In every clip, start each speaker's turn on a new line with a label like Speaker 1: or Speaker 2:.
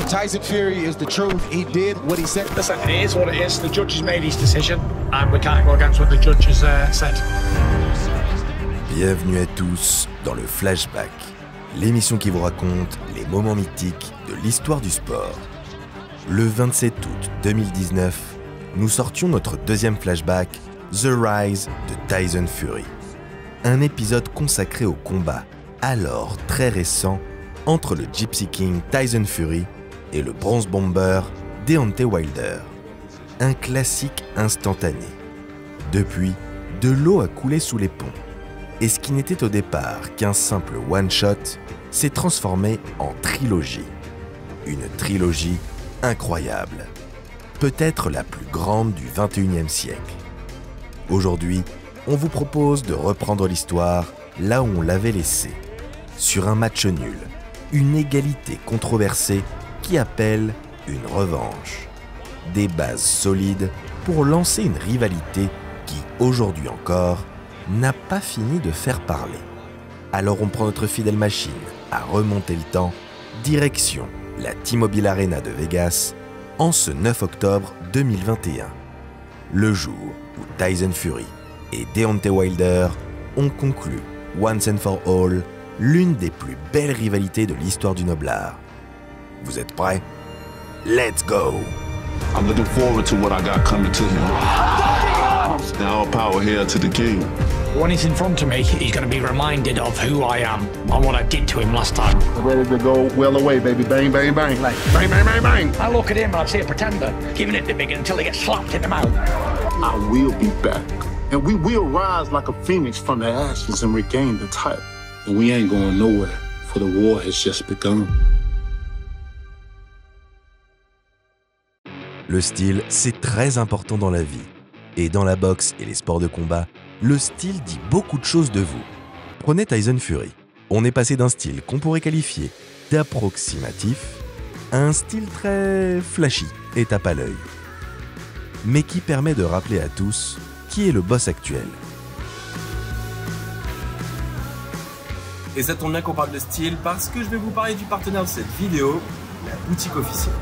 Speaker 1: Tyson Fury is the truth. He did what he said.
Speaker 2: Listen, it is what it is. The judge has made his decision, and we can't go against what the judge has said.
Speaker 3: Bienvenue à tous dans le Flashback, l'émission qui vous raconte les moments mythiques de l'histoire du sport. Le 27 août 2019, nous sortions notre deuxième flashback, The Rise de Tyson Fury. Un épisode consacré au combat, alors très récent, entre le Gypsy King Tyson Fury et le Bronze Bomber Deontay Wilder. Un classique instantané. Depuis, de l'eau a coulé sous les ponts. Et ce qui n'était au départ qu'un simple one-shot s'est transformé en trilogie. Une trilogie incroyable. Peut-être la plus grande du XXIe siècle. Aujourd'hui, on vous propose de reprendre l'histoire là où on l'avait laissée. Sur un match nul. Une égalité controversée qui appelle une revanche. Des bases solides pour lancer une rivalité qui, aujourd'hui encore, n'a pas fini de faire parler. Alors on prend notre fidèle machine à remonter le temps, direction la T-Mobile Arena de Vegas, en ce 9 octobre 2021. Le jour où Tyson Fury et Deontay Wilder ont conclu, once and for all, l'une des plus belles rivalités de l'histoire du noblard. Vous êtes prêts? Let's go!
Speaker 4: I'm looking forward to what I got coming to him. Now all power here to the king.
Speaker 2: When he's in front of me, he's going to be reminded of who I am and what I did to him last time.
Speaker 5: Ready to go well away, baby. Bang, bang, bang. Like, bang, bang, bang, bang.
Speaker 2: I look at him and I see a pretender, giving it the big until he gets slapped in the mouth.
Speaker 5: I will be back. And we will rise like a phoenix from the ashes and regain the title. And we ain't going nowhere, for the war has just begun.
Speaker 3: Le style, c'est très important dans la vie. Et dans la boxe et les sports de combat, le style dit beaucoup de choses de vous. Prenez Tyson Fury. On est passé d'un style qu'on pourrait qualifier d'approximatif à un style très flashy et tape à l'œil. Mais qui permet de rappeler à tous qui est le boss actuel.
Speaker 6: Et ça tombe bien qu'on parle de style parce que je vais vous parler du partenaire de cette vidéo, la boutique officielle.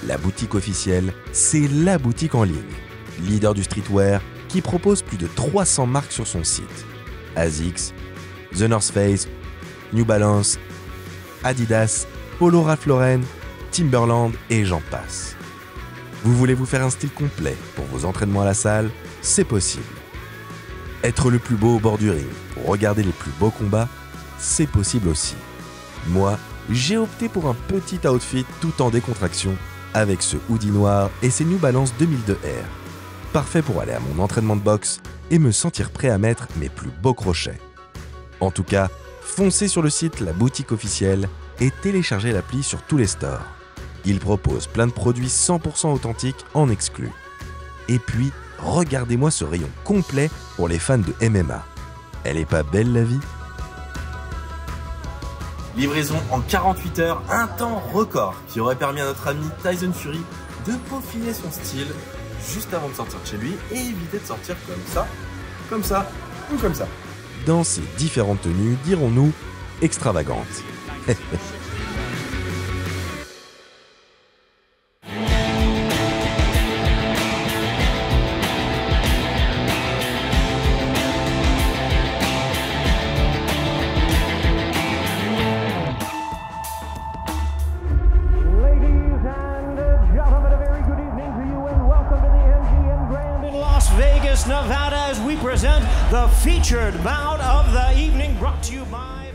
Speaker 3: La boutique officielle, c'est la boutique en ligne, leader du streetwear qui propose plus de 300 marques sur son site. ASICS, The North Face, New Balance, Adidas, Polo Ralph Lauren, Timberland et j'en passe. Vous voulez vous faire un style complet pour vos entraînements à la salle? C'est possible. Être le plus beau au bord du ring pour regarder les plus beaux combats? C'est possible aussi. Moi, j'ai opté pour un petit outfit tout en décontraction avec ce hoodie noir et ces New Balance 2002 R. Parfait pour aller à mon entraînement de boxe et me sentir prêt à mettre mes plus beaux crochets. En tout cas, foncez sur le site La Boutique Officielle et téléchargez l'appli sur tous les stores. Il propose plein de produits 100% authentiques en exclu. Et puis, regardez-moi ce rayon complet pour les fans de MMA. Elle est pas belle la vie ?
Speaker 6: Livraison en 48 heures, un temps record qui aurait permis à notre ami Tyson Fury de peaufiner son style juste avant de sortir de chez lui et éviter de sortir comme ça ou comme ça.
Speaker 3: Dans ces différentes tenues, dirons-nous, extravagantes.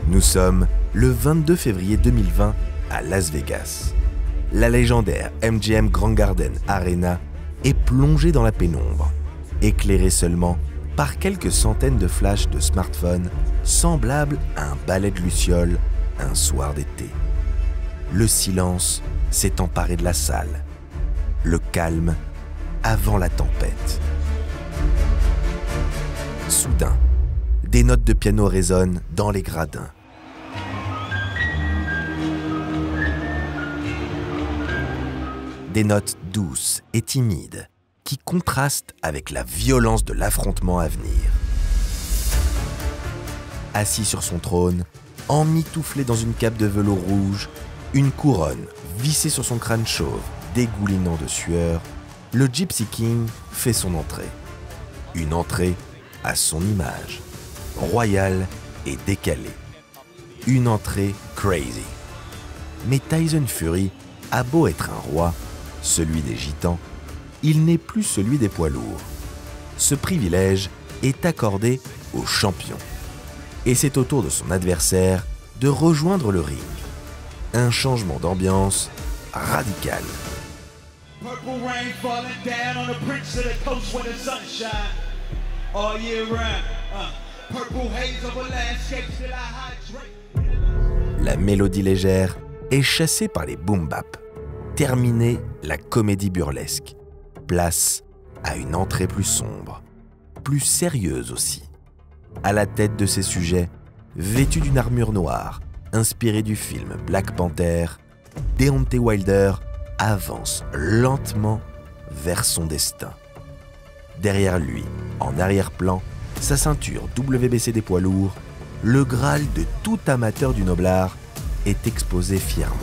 Speaker 3: Nous sommes le 22 février 2020 à Las Vegas. La légendaire MGM Grand Garden Arena est plongée dans la pénombre, éclairée seulement par quelques centaines de flashs de smartphones semblables à un balai de lucioles un soir d'été. Le silence s'est emparé de la salle le calme avant la tempête. Soudain, des notes de piano résonnent dans les gradins. Des notes douces et timides qui contrastent avec la violence de l'affrontement à venir. Assis sur son trône, emmitouflé dans une cape de velours rouge, une couronne vissée sur son crâne chauve, dégoulinant de sueur, le Gypsy King fait son entrée. Une entrée à son image, royale et décalée. Une entrée crazy. Mais Tyson Fury a beau être un roi, celui des gitans, il n'est plus celui des poids lourds. Ce privilège est accordé aux champions. Et c'est au tour de son adversaire de rejoindre le ring. Un changement d'ambiance radical.
Speaker 7: Purple rain falling down on the prince of the coast when the sun shine all year round. Purple haze over landscapes till I hydrate.
Speaker 3: La mélodie légère est chassée par les boom bap. Terminée la comédie burlesque. Place à une entrée plus sombre, plus sérieuse aussi. À la tête de ses sujets, vêtu d'une armure noire, inspirée du film Black Panther, Deontay Wilder avance lentement vers son destin. Derrière lui, en arrière-plan, sa ceinture WBC des poids lourds, le Graal de tout amateur du noblard, est exposé fièrement.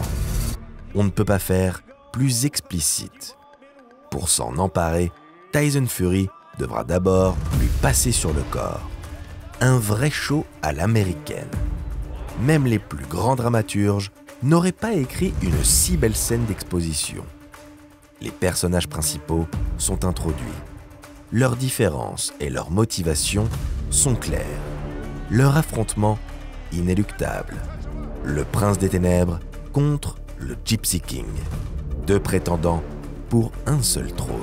Speaker 3: On ne peut pas faire plus explicite. Pour s'en emparer, Tyson Fury devra d'abord lui passer sur le corps. Un vrai show à l'américaine. Même les plus grands dramaturges n'auraient pas écrit une si belle scène d'exposition. Les personnages principaux sont introduits. Leurs différences et leurs motivations sont claires. Leur affrontement inéluctable. Le prince des ténèbres contre le Gypsy King. Deux prétendants pour un seul trône.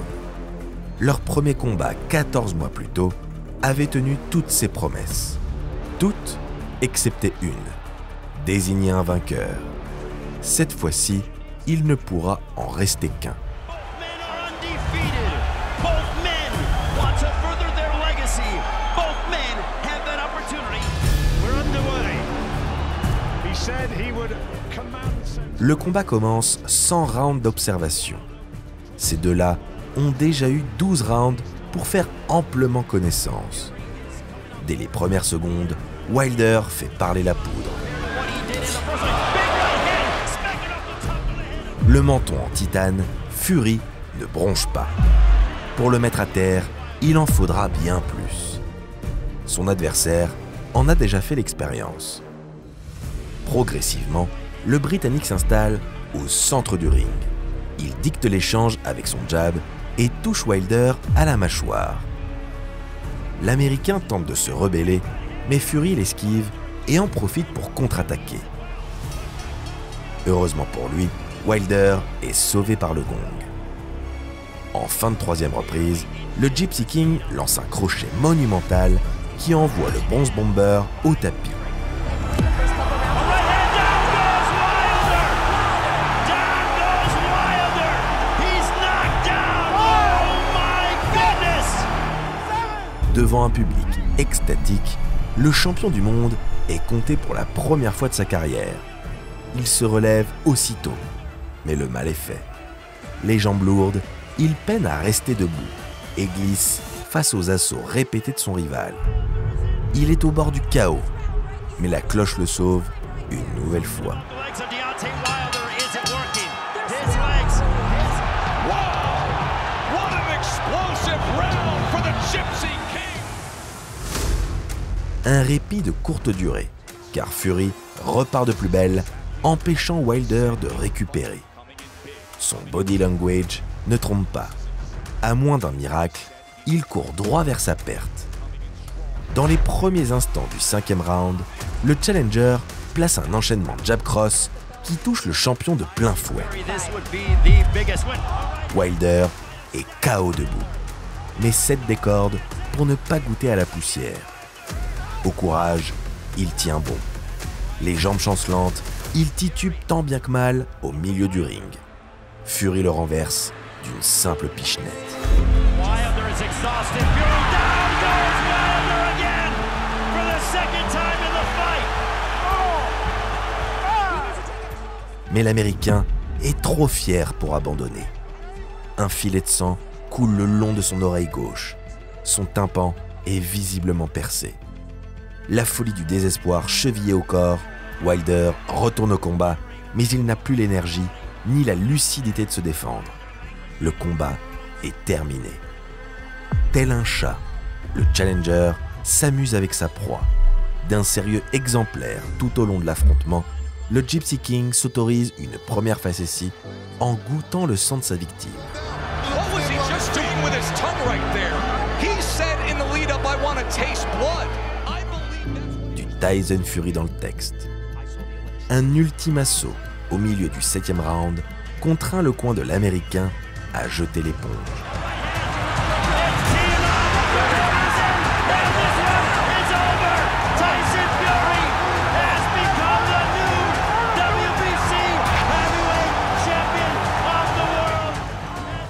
Speaker 3: Leur premier combat 14 mois plus tôt avait tenu toutes ses promesses. Toutes excepté une. Désigner un vainqueur. Cette fois-ci, il ne pourra en rester qu'un. Le combat commence sans round d'observation. Ces deux-là ont déjà eu 12 rounds pour faire amplement connaissance. Dès les premières secondes, Wilder fait parler la poudre. Le menton en titane, Fury ne bronche pas. Pour le mettre à terre, il en faudra bien plus. Son adversaire en a déjà fait l'expérience. Progressivement, le Britannique s'installe au centre du ring. Il dicte l'échange avec son jab et touche Wilder à la mâchoire. L'Américain tente de se rebeller, mais Fury l'esquive et en profite pour contre-attaquer. Heureusement pour lui, Wilder est sauvé par le gong. En fin de troisième reprise, le Gypsy King lance un crochet monumental qui envoie le Bronze Bomber au tapis. Devant un public extatique, le champion du monde est compté pour la première fois de sa carrière. Il se relève aussitôt, mais le mal est fait. Les jambes lourdes, il peine à rester debout et glisse face aux assauts répétés de son rival. Il est au bord du chaos, mais la cloche le sauve une nouvelle fois. Un répit de courte durée, car Fury repart de plus belle, empêchant Wilder de récupérer. Son body language ne trompe pas. À moins d'un miracle, il court droit vers sa perte. Dans les premiers instants du cinquième round, le challenger place un enchaînement jab-cross qui touche le champion de plein fouet. Wilder est KO debout, mais cède des cordes pour ne pas goûter à la poussière. Au courage, il tient bon. Les jambes chancelantes, il titube tant bien que mal au milieu du ring. Fury le renverse d'une simple pichenette.
Speaker 8: Wilder is exhausted. Fury down goes Wilder again for the second time in the fight.
Speaker 3: Mais l'Américain est trop fier pour abandonner. Un filet de sang coule le long de son oreille gauche. Son tympan est visiblement percé. La folie du désespoir chevillée au corps, Wilder retourne au combat, mais il n'a plus l'énergie ni la lucidité de se défendre. Le combat est terminé. Tel un chat, le challenger s'amuse avec sa proie. D'un sérieux exemplaire tout au long de l'affrontement, le Gypsy King s'autorise une première facétie en goûtant le sang de sa victime. Du Tyson Fury dans le texte. Un ultime assaut au milieu du 7e round contraint le coin de l'Américain à jeter l'éponge.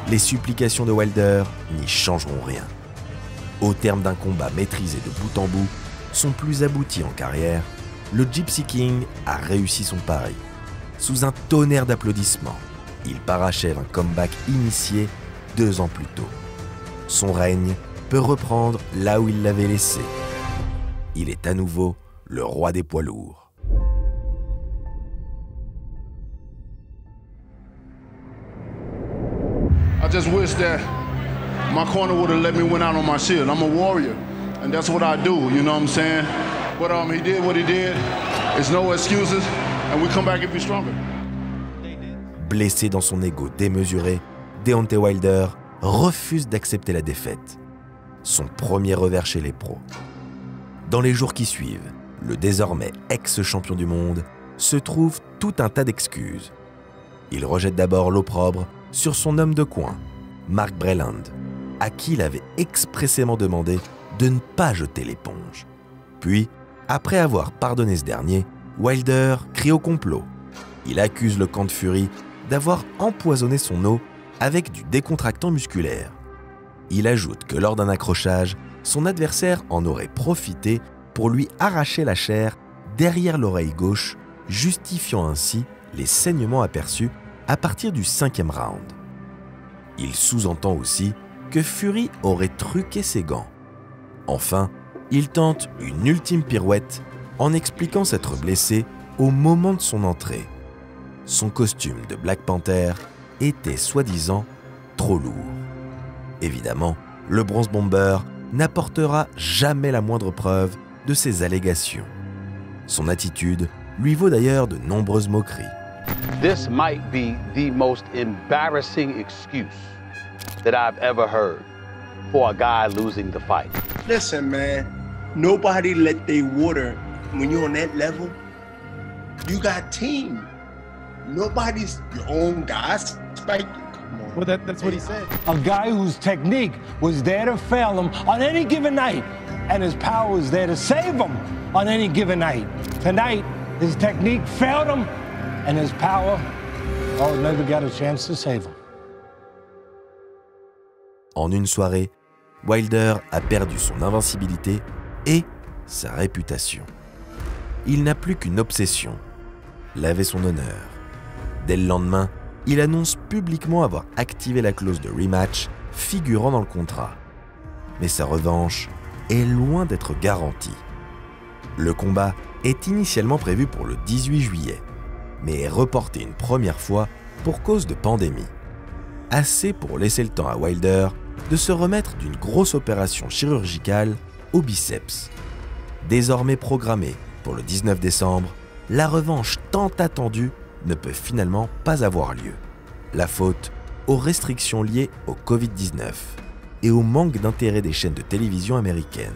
Speaker 3: Les supplications de Wilder n'y changeront rien. Au terme d'un combat maîtrisé de bout en bout, son plus abouti en carrière, le Gypsy King a réussi son pari. Sous un tonnerre d'applaudissements, il parachève un comeback initié 2 ans plus tôt. Son règne peut reprendre là où il l'avait laissé. Il est à nouveau le roi des poids lourds.
Speaker 5: I just wish that my corner would have let me win out on my shield. I'm a warrior, and that's what I do, you know what I'm saying? But he did what he did. There's no excuses, and we come back and be stronger.
Speaker 3: Blessé dans son ego démesuré, Deontay Wilder refuse d'accepter la défaite. Son premier revers chez les pros. Dans les jours qui suivent, le désormais ex-champion du monde se trouve tout un tas d'excuses. Il rejette d'abord l'opprobre sur son homme de coin, Mark Breland, à qui il avait expressément demandé de ne pas jeter l'éponge. Puis, après avoir pardonné ce dernier, Wilder crie au complot. Il accuse le camp de Fury d'avoir empoisonné son eau avec du décontractant musculaire. Il ajoute que lors d'un accrochage, son adversaire en aurait profité pour lui arracher la chair derrière l'oreille gauche, justifiant ainsi les saignements aperçus à partir du 5e round. Il sous-entend aussi que Fury aurait truqué ses gants. Enfin, il tente une ultime pirouette en expliquant s'être blessé au moment de son entrée. Son costume de Black Panther était soi-disant trop lourd. Évidemment, le Bronze Bomber n'apportera jamais la moindre preuve de ces allégations. Son attitude lui vaut d'ailleurs de nombreuses moqueries.
Speaker 9: This might be the most embarrassing excuse that I've ever heard for a guy losing the fight.
Speaker 10: Listen, man, nobody let their water, when you're on that level, you got team. Nobody's your own guys spiking.
Speaker 1: Well, that's what he said.
Speaker 11: A guy whose technique was there to fail him on any given night, and his power was there to save him on any given night. Tonight, his technique failed him, and his power, oh, never got a chance to save him.
Speaker 3: En une soirée, Wilder a perdu son invincibilité et sa réputation. Il n'a plus qu'une obsession, laver son honneur. Dès le lendemain, il annonce publiquement avoir activé la clause de rematch figurant dans le contrat. Mais sa revanche est loin d'être garantie. Le combat est initialement prévu pour le 18 juillet, mais est reporté une première fois pour cause de pandémie. Assez pour laisser le temps à Wilder de se remettre d'une grosse opération chirurgicale au biceps. Désormais programmée pour le 19 décembre, la revanche tant attendue ne peut finalement pas avoir lieu. La faute aux restrictions liées au Covid-19 et au manque d'intérêt des chaînes de télévision américaines.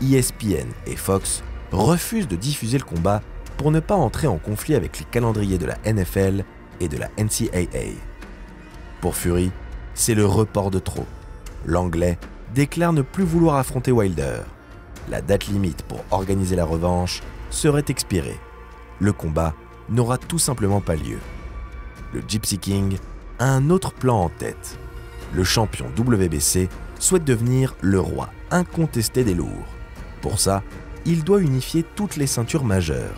Speaker 3: ESPN et Fox refusent de diffuser le combat pour ne pas entrer en conflit avec les calendriers de la NFL et de la NCAA. Pour Fury, c'est le report de trop. L'Anglais déclare ne plus vouloir affronter Wilder. La date limite pour organiser la revanche serait expirée. Le combat n'aura tout simplement pas lieu. Le Gypsy King a un autre plan en tête. Le champion WBC souhaite devenir le roi incontesté des lourds. Pour ça, il doit unifier toutes les ceintures majeures.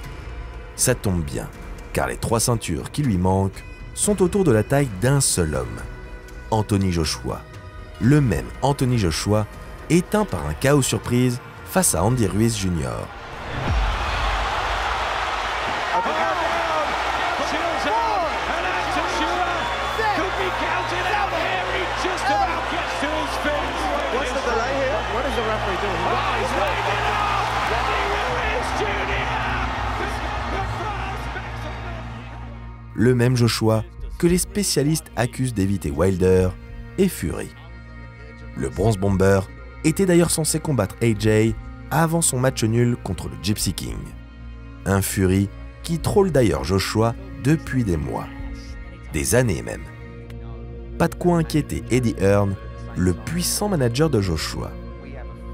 Speaker 3: Ça tombe bien, car les 3 ceintures qui lui manquent sont autour de la taille d'un seul homme, Anthony Joshua. Le même Anthony Joshua éteint par un KO surprise face à Andy Ruiz Jr. Le même Joshua que les spécialistes accusent d'éviter Wilder et Fury. Le Bronze Bomber était d'ailleurs censé combattre AJ avant son match nul contre le Gypsy King. Un Fury qui troll d'ailleurs Joshua depuis des mois, des années même. Pas de quoi inquiéter Eddie Hearn, le puissant manager de Joshua.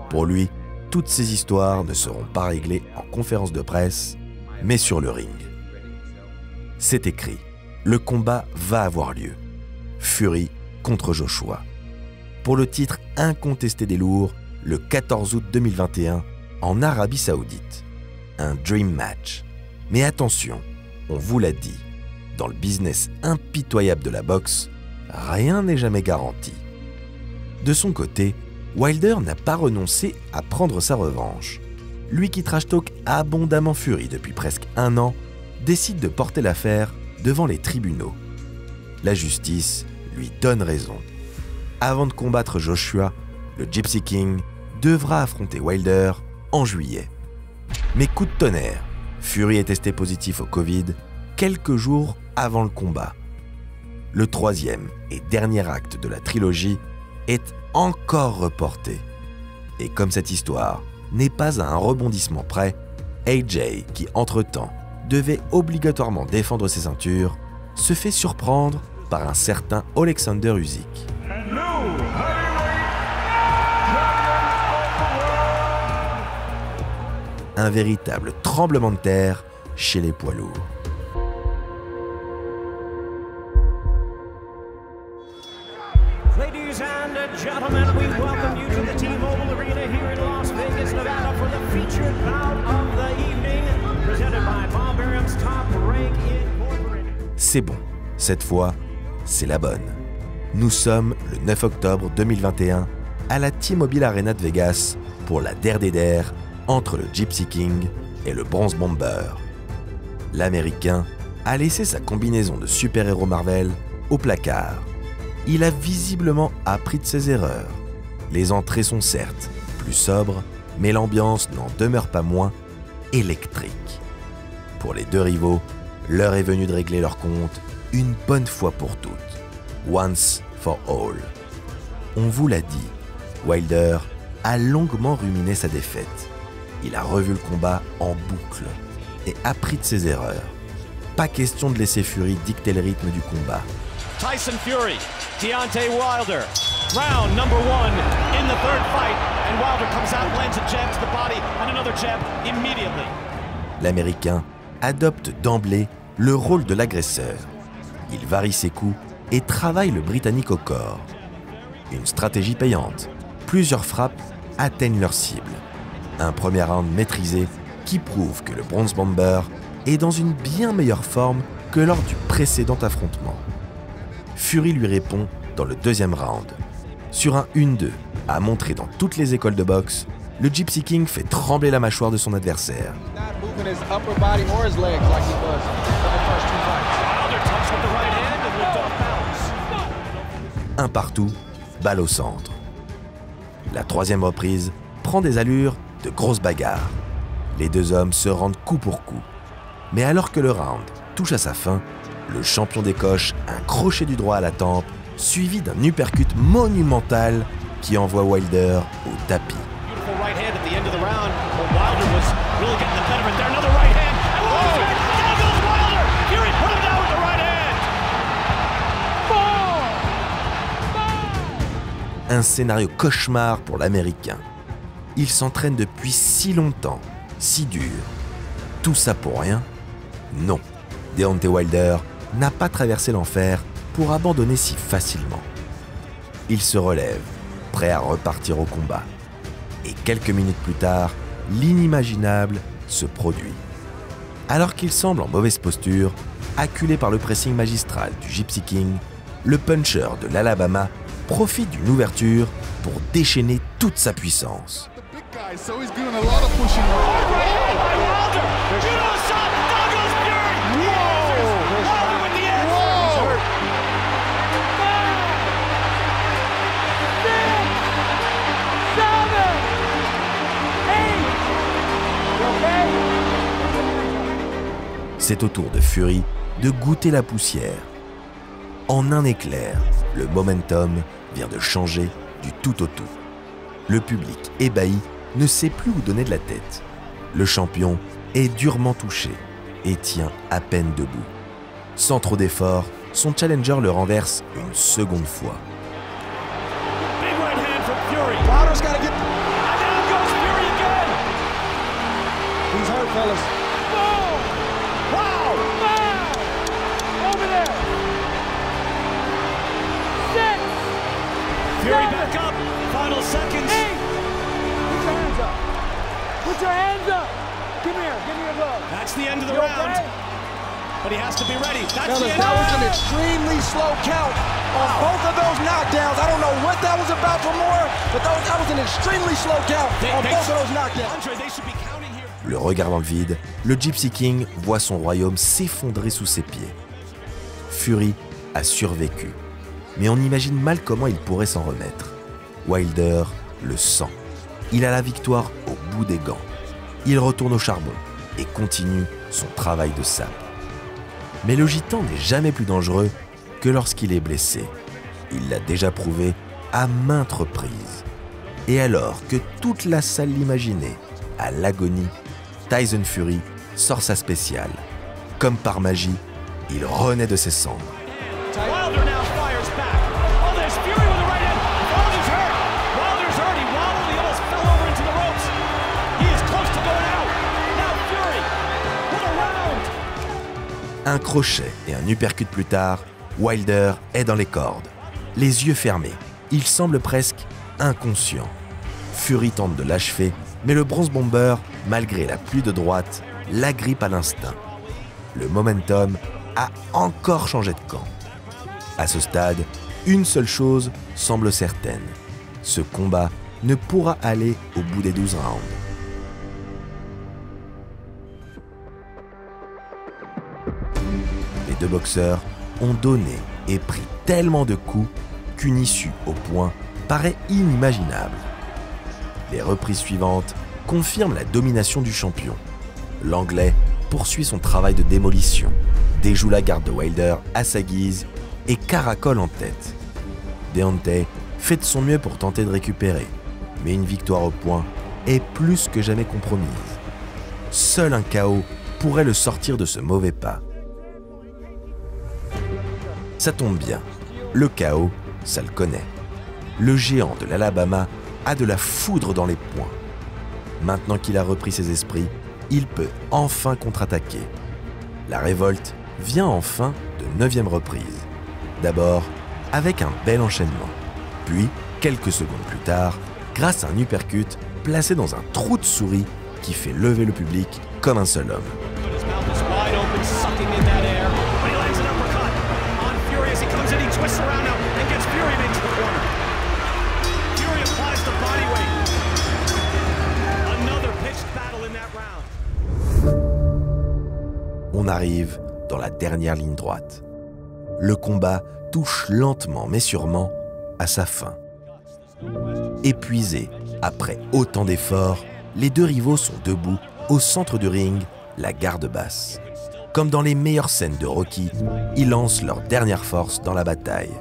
Speaker 3: Pour lui, toutes ces histoires ne seront pas réglées en conférence de presse, mais sur le ring. C'est écrit, le combat va avoir lieu. Fury contre Joshua. Pour le titre incontesté des lourds, le 14 août 2021, en Arabie Saoudite. Un dream match. Mais attention, on vous l'a dit, dans le business impitoyable de la boxe, rien n'est jamais garanti. De son côté, Wilder n'a pas renoncé à prendre sa revanche. Lui qui trash-talk abondamment Fury depuis presque 1 an, décide de porter l'affaire devant les tribunaux. La justice lui donne raison. Avant de combattre Joshua, le Gypsy King devra affronter Wilder en juillet. Mais coup de tonnerre, Fury est testé positif au Covid quelques jours avant le combat. Le 3e et dernier acte de la trilogie est encore reporté. Et comme cette histoire n'est pas à un rebondissement près, AJ, qui entre-temps devait obligatoirement défendre ses ceintures, se fait surprendre par un certain Alexander Usyk. Un véritable tremblement de terre chez les poids lourds.
Speaker 12: Ladies and gentlemen, we welcome you to the T-Mobile Arena here in Las Vegas, Nevada for the featured bout of the evening, presented by Bob Arum's Top Rank Incorporated.
Speaker 3: C'est bon, cette fois, c'est la bonne. Nous sommes le 9 octobre 2021 à la T-Mobile Arena de Vegas pour la der des der entre le Gypsy King et le Bronze Bomber. L'Américain a laissé sa combinaison de super-héros Marvel au placard. Il a visiblement appris de ses erreurs. Les entrées sont certes plus sobres, mais l'ambiance n'en demeure pas moins électrique. Pour les deux rivaux, l'heure est venue de régler leur compte une bonne fois pour toutes. Once for all. On vous l'a dit, Wilder a longuement ruminé sa défaite. Il a revu le combat en boucle et appris de ses erreurs. Pas question de laisser Fury dicter le rythme du combat.
Speaker 8: Tyson Fury, Deontay Wilder. Round number 1 in the third fight, and Wilder comes out, lands a jab to the body, and another jab immediately.
Speaker 3: L'Américain adopte d'emblée le rôle de l'agresseur. Il varie ses coups et travaille le Britannique au corps. Une stratégie payante. Plusieurs frappes atteignent leur cible. Un premier round maîtrisé qui prouve que le Bronze Bomber est dans une bien meilleure forme que lors du précédent affrontement. Fury lui répond dans le deuxième round. Sur un 1-2, à montrer dans toutes les écoles de boxe, le Gypsy King fait trembler la mâchoire de son adversaire. Un partout, balle au centre. La troisième reprise prend des allures de grosse bagarre. Les deux hommes se rendent coup pour coup. Mais alors que le round touche à sa fin, le champion décoche un crochet du droit à la tempe, suivi d'un uppercut monumental qui envoie Wilder au tapis. Un scénario cauchemar pour l'Américain. Il s'entraîne depuis si longtemps, si dur. Tout ça pour rien? Non. Deontay Wilder n'a pas traversé l'enfer pour abandonner si facilement. Il se relève, prêt à repartir au combat. Et quelques minutes plus tard, l'inimaginable se produit. Alors qu'il semble en mauvaise posture, acculé par le pressing magistral du Gypsy King, le puncher de l'Alabama profite d'une ouverture pour déchaîner toute sa puissance. C'est au tour de Fury de goûter la poussière. En un éclair, le momentum vient de changer du tout au tout. Le public ébahi ne sait plus où donner de la tête. Le champion est durement touché et tient à peine debout. Sans trop d'efforts, son challenger le renverse une seconde fois.
Speaker 8: Big right hand from Fury. Wilder's got to get. And down goes Fury again.
Speaker 1: He's hurt, fellas.
Speaker 8: Boom! Wow! Wow! Over there. 6. Fury back up. Final seconds.
Speaker 13: 8. Put your hands up. Put your hands up. Come here. Give me a glove.
Speaker 8: That's the end of the
Speaker 13: You
Speaker 8: round.
Speaker 13: okay?
Speaker 8: But he has to be ready. That's
Speaker 1: Fellas,
Speaker 8: the end.
Speaker 1: that was an extremely slow count on both of those knockdowns. I don't know what that was about for more, but that was an extremely slow count on both of those knockdowns.
Speaker 8: Andre, they should be counting here.
Speaker 3: Le regard dans le vide, le Gypsy King voit son royaume s'effondrer sous ses pieds. Fury a survécu, mais on imagine mal comment il pourrait s'en remettre. Wilder le sent. Il a la victoire au bout des gants. Il retourne au charbon et continue son travail de sape. Mais le gitan n'est jamais plus dangereux que lorsqu'il est blessé. Il l'a déjà prouvé à maintes reprises. Et alors que toute la salle l'imaginait à l'agonie, Tyson Fury sort sa spéciale. Comme par magie, il renaît de ses cendres.
Speaker 8: Wilder now fires back. Oh, there's Fury with the right hand. Wilder's hurt. Wilder's hurt. He wobbled. He almost fell over into the ropes. He is close to going out. Now Fury. What a round.
Speaker 3: Un crochet et un uppercut plus tard, Wilder est dans les cordes. Les yeux fermés, il semble presque inconscient. Fury tente de l'achever, mais le Bronze Bomber, malgré la pluie de droite, l'agrippe à l'instinct. Le momentum a encore changé de camp. À ce stade, une seule chose semble certaine. Ce combat ne pourra aller au bout des 12 rounds. Les deux boxeurs ont donné et pris tellement de coups qu'une issue au point paraît inimaginable. Les reprises suivantes confirment la domination du champion. L'Anglais poursuit son travail de démolition, déjoue la garde de Wilder à sa guise et caracole en tête. Deontay fait de son mieux pour tenter de récupérer, mais une victoire au point est plus que jamais compromise. Seul un KO pourrait le sortir de ce mauvais pas. Ça tombe bien, le KO, ça le connaît. Le géant de l'Alabama a de la foudre dans les poings. Maintenant qu'il a repris ses esprits, il peut enfin contre-attaquer. La révolte vient enfin de 9e reprise. D'abord, avec un bel enchaînement. Puis, quelques secondes plus tard, grâce à un uppercut placé dans un trou de souris qui fait lever le public comme un seul homme.
Speaker 8: Twists around now and gets Fury into the corner. Fury applies the body weight. Another pitched battle in that round.
Speaker 3: On arrive dans la dernière ligne droite. Le combat touche lentement mais sûrement à sa fin. Épuisés après autant d'efforts, les deux rivaux sont debout au centre du ring, la garde basse. Comme dans les meilleures scènes de Rocky, ils lancent leur dernière force dans la bataille.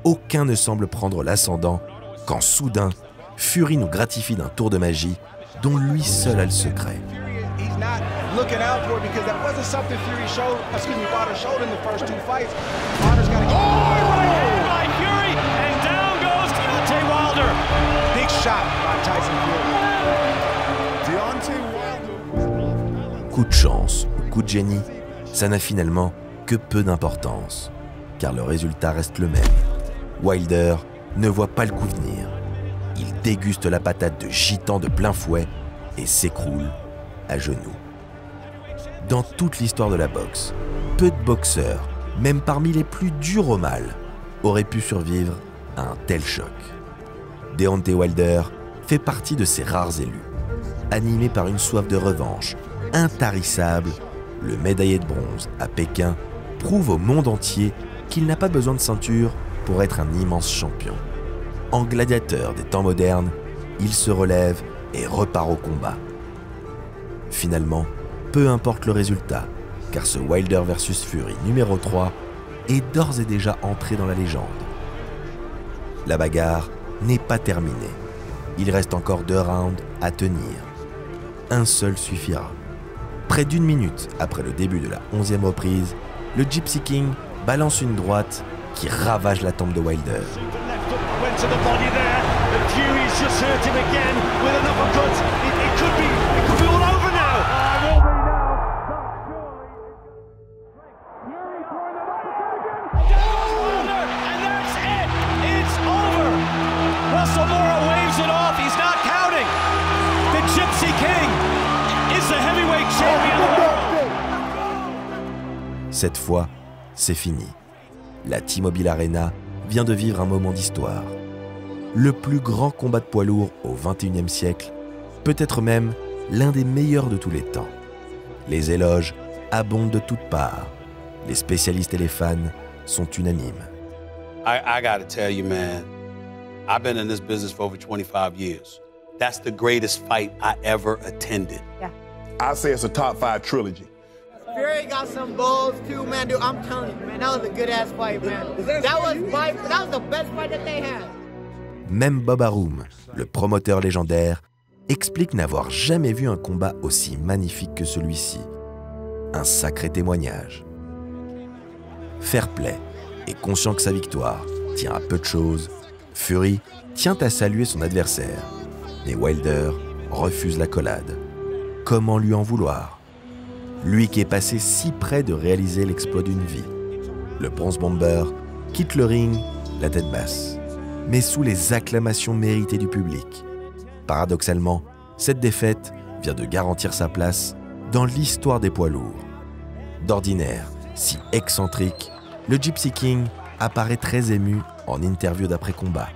Speaker 3: Aucun ne semble prendre l'ascendant quand soudain, Fury nous gratifie d'un tour de magie dont lui seul a le secret. Coup de chance ou coup de génie, ça n'a finalement que peu d'importance. car le résultat reste le même. Wilder ne voit pas le coup venir. Il déguste la patate de gitan de plein fouet et s'écroule à genoux. Dans toute l'histoire de la boxe, peu de boxeurs, même parmi les plus durs au mal, auraient pu survivre à un tel choc. Deontay Wilder fait partie de ces rares élus. Animé par une soif de revanche intarissable, le médaillé de bronze à Pékin prouve au monde entier qu'il n'a pas besoin de ceinture pour être un immense champion. En gladiateur des temps modernes, il se relève et repart au combat. Finalement, peu importe le résultat, car ce Wilder vs Fury numéro 3 est d'ores et déjà entré dans la légende. La bagarre n'est pas terminée. Il reste encore 2 rounds à tenir. Un seul suffira. Près d'1 minute après le début de la 11e reprise, le Gypsy King balance une droite qui ravage la tempe de Wilder. Cette fois, c'est fini. La T-Mobile Arena vient de vivre un moment d'histoire. Le plus grand combat de poids lourd au XXIe siècle, peut-être même l'un des meilleurs de tous les temps. Les éloges abondent de toutes parts. Les spécialistes et les fans sont unanimes.
Speaker 9: I gotta tell you, man, I've been in this business for over 25 years. That's the greatest fight I ever attended.
Speaker 14: Yeah.
Speaker 5: I say it's a top 5 trilogy.
Speaker 14: Fury got some balls too, man. Dude, I'm telling you, man, that was a good ass fight, man. That was the best fight that they had.
Speaker 3: Même Bob Arum, le promoteur légendaire, explique n'avoir jamais vu un combat aussi magnifique que celui-ci. Un sacré témoignage. Fair play et conscient que sa victoire tient à peu de choses, Fury tient à saluer son adversaire. Mais Wilder refuse l'accolade. Comment lui en vouloir ? Lui qui est passé si près de réaliser l'exploit d'une vie. Le Bronze Bomber quitte le ring, la tête basse, mais sous les acclamations méritées du public. Paradoxalement, cette défaite vient de garantir sa place dans l'histoire des poids lourds. D'ordinaire, si excentrique, le Gypsy King apparaît très ému en interview d'après-combat,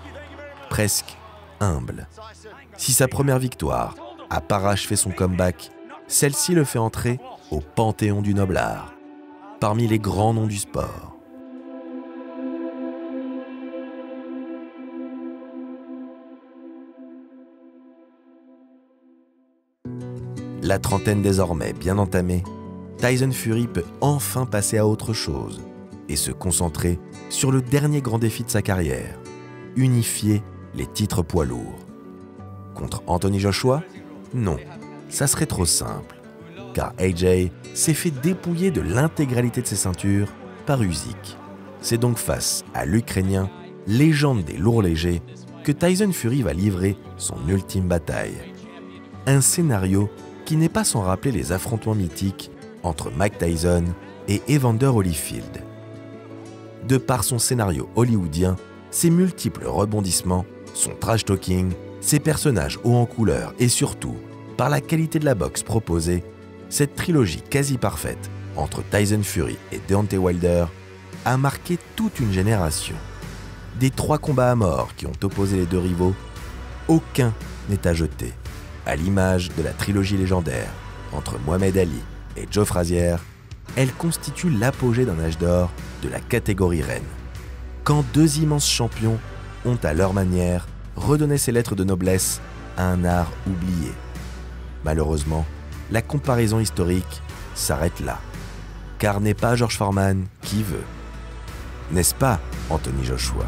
Speaker 3: presque humble. Si sa première victoire a parachevé son comeback, celle-ci le fait entrer au panthéon du noble art, parmi les grands noms du sport. La trentaine désormais bien entamée, Tyson Fury peut enfin passer à autre chose et se concentrer sur le dernier grand défi de sa carrière, unifier les titres poids lourds. Contre Anthony Joshua? Non, ça serait trop simple, car AJ s'est fait dépouiller de l'intégralité de ses ceintures par Usyk. C'est donc face à l'Ukrainien, légende des lourds légers, que Tyson Fury va livrer son ultime bataille. Un scénario qui n'est pas sans rappeler les affrontements mythiques entre Mike Tyson et Evander Holyfield. De par son scénario hollywoodien, ses multiples rebondissements, son trash-talking, ses personnages hauts en couleur et surtout par la qualité de la boxe proposée, cette trilogie quasi parfaite entre Tyson Fury et Deontay Wilder a marqué toute une génération. Des 3 combats à mort qui ont opposé les 2 rivaux, aucun n'est à jeter. À l'image de la trilogie légendaire entre Mohamed Ali et Joe Frazier, elle constitue l'apogée d'un âge d'or de la catégorie reine. Quand 2 immenses champions ont à leur manière redonné ses lettres de noblesse à un art oublié. Malheureusement, la comparaison historique s'arrête là, car n'est pas George Foreman qui veut. N'est-ce pas, Anthony Joshua ?